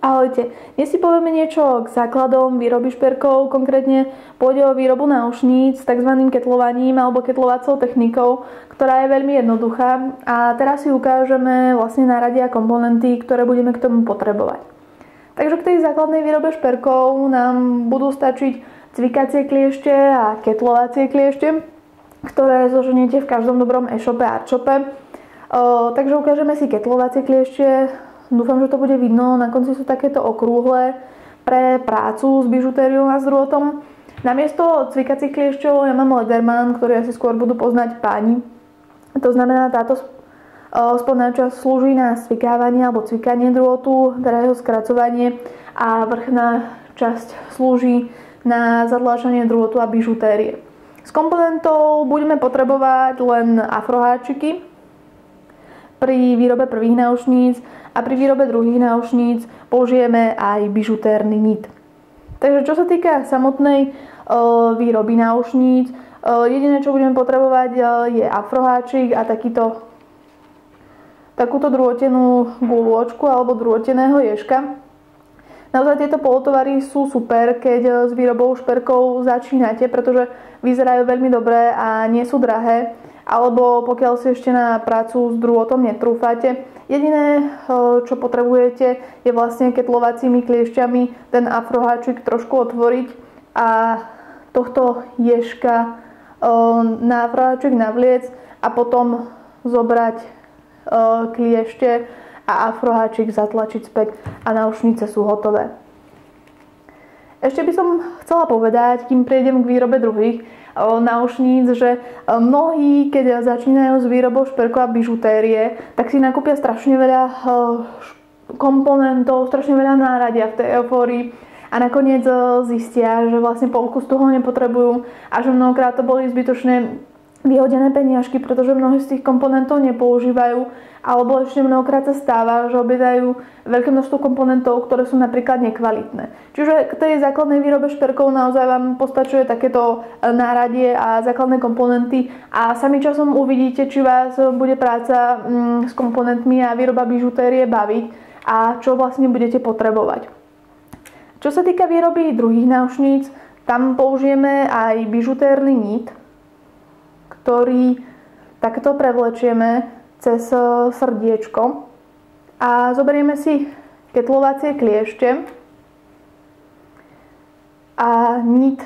Ahojte, dnes si povieme niečo k základom výroby šperkov, konkrétne pôjde o výrobu náušníc s tzv. Ketlovaním alebo ketlovacou technikou, ktorá je veľmi jednoduchá a teraz si ukážeme vlastne náradia a komponenty, ktoré budeme k tomu potrebovať. Takže k tej základnej výrobe šperkov nám budú stačiť cvikacie kliešte a ketlovacie kliešte, ktoré zoženiete v každom dobrom e-shope a artshope. Takže ukážeme si ketlovacie kliešte. Dúfam, že to bude vidno. Na konci sú takéto okrúhle pre prácu s bižutériou a s drôtom. Namiesto cvikacích kliešťov ja mám Lederman, ktorý asi skôr budú poznať páni. To znamená, táto spodná časť slúži na cvikávanie alebo cvikanie drôtu, teda jeho skracovanie, a vrchná časť slúži na zatláčanie drôtu a bižutérie. Z komponentov budeme potrebovať len afroháčiky pri výrobe prvých náušníc a pri výrobe druhých náušníc použijeme aj bižutérny nit. Takže čo sa týka samotnej výroby náušníc, jediné, čo budeme potrebovať, je afroháčik a takúto drôtenú guľôčku alebo drôteného ježka. Naozaj tieto polotovary sú super, keď s výrobou šperkov začínate, pretože vyzerajú veľmi dobre a nie sú drahé, alebo pokiaľ si ešte na prácu s drôtom netrúfate. Jediné, čo potrebujete, je vlastne ketlovacími kliešťami ten afroháčik trošku otvoriť a tohto ježka na afroháčik navliec a potom zobrať kliešte a afroháčik zatlačiť späť a náušnice sú hotové. Ešte by som chcela povedať, kým prejdem k výrobe druhých náušníc, že mnohí, keď začínajú s výrobou šperkov a bižutérie, tak si nakúpia strašne veľa komponentov, strašne veľa náradia v tej eufórii a nakoniec zistia, že vlastne polku z toho nepotrebujú a že mnohokrát to boli zbytočne vyhodené peniažky, pretože mnohí z tých komponentov nepoužívajú, alebo ešte mnohokrát sa stáva, že objedajú veľké množstvo komponentov, ktoré sú napríklad nekvalitné. Čiže k tej základnej výrobe šperkov naozaj vám postačuje takéto náradie a základné komponenty a sami časom uvidíte, či vás bude práca s komponentmi a výroba bižutérie baviť a čo vlastne budete potrebovať. Čo sa týka výroby druhých náušníc, tam použijeme aj bižutérny nit, ktorý takto prevlečieme cez srdiečko a zoberieme si ketlovacie kliešte a nit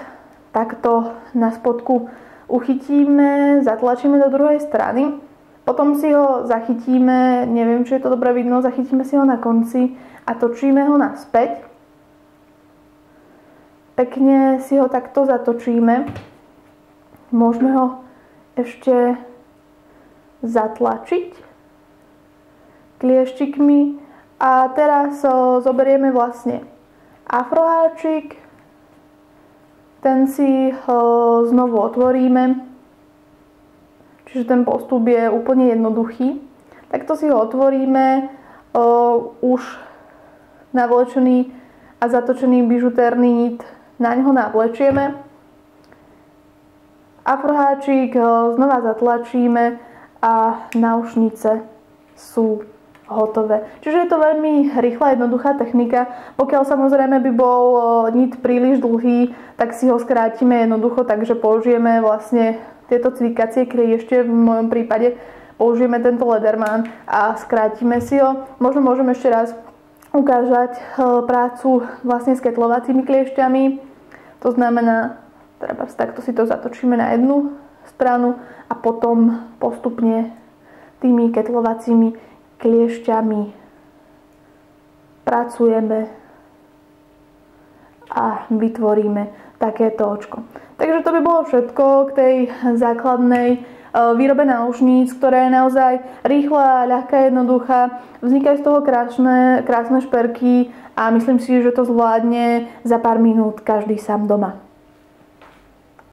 takto na spodku uchytíme, zatlačíme do druhej strany, potom si ho zachytíme, neviem, či je to dobre vidno, zachytíme si ho na konci a točíme ho naspäť. Pekne si ho takto zatočíme, môžeme ho ešte zatlačiť klieštikmi a teraz zoberieme vlastne afroháčik, ten si znovu otvoríme, čiže ten postup je úplne jednoduchý. Takto si ho otvoríme, už navlečený a zatočený bižutérny nit na ňo navlečieme. Afroháčik znova zatlačíme a náušnice sú hotové. Čiže je to veľmi rýchla, jednoduchá technika. Pokiaľ samozrejme by bol nit príliš dlhý, tak si ho skrátime jednoducho, takže použijeme vlastne tieto cvikacie kliešte, v mojom prípade použijeme tento Lederman a skrátime si ho. Možno môžem ešte raz ukázať prácu vlastne s ketlovacími kliešťami. To znamená, takto si to zatočíme na jednu stranu a potom postupne tými ketlovacími kliešťami pracujeme a vytvoríme takéto očko. Takže to by bolo všetko k tej základnej výrobe náušníc, ktorá je naozaj rýchla, ľahká, jednoduchá. Vznikajú z toho krásne šperky a myslím si, že to zvládne za pár minút každý sám doma.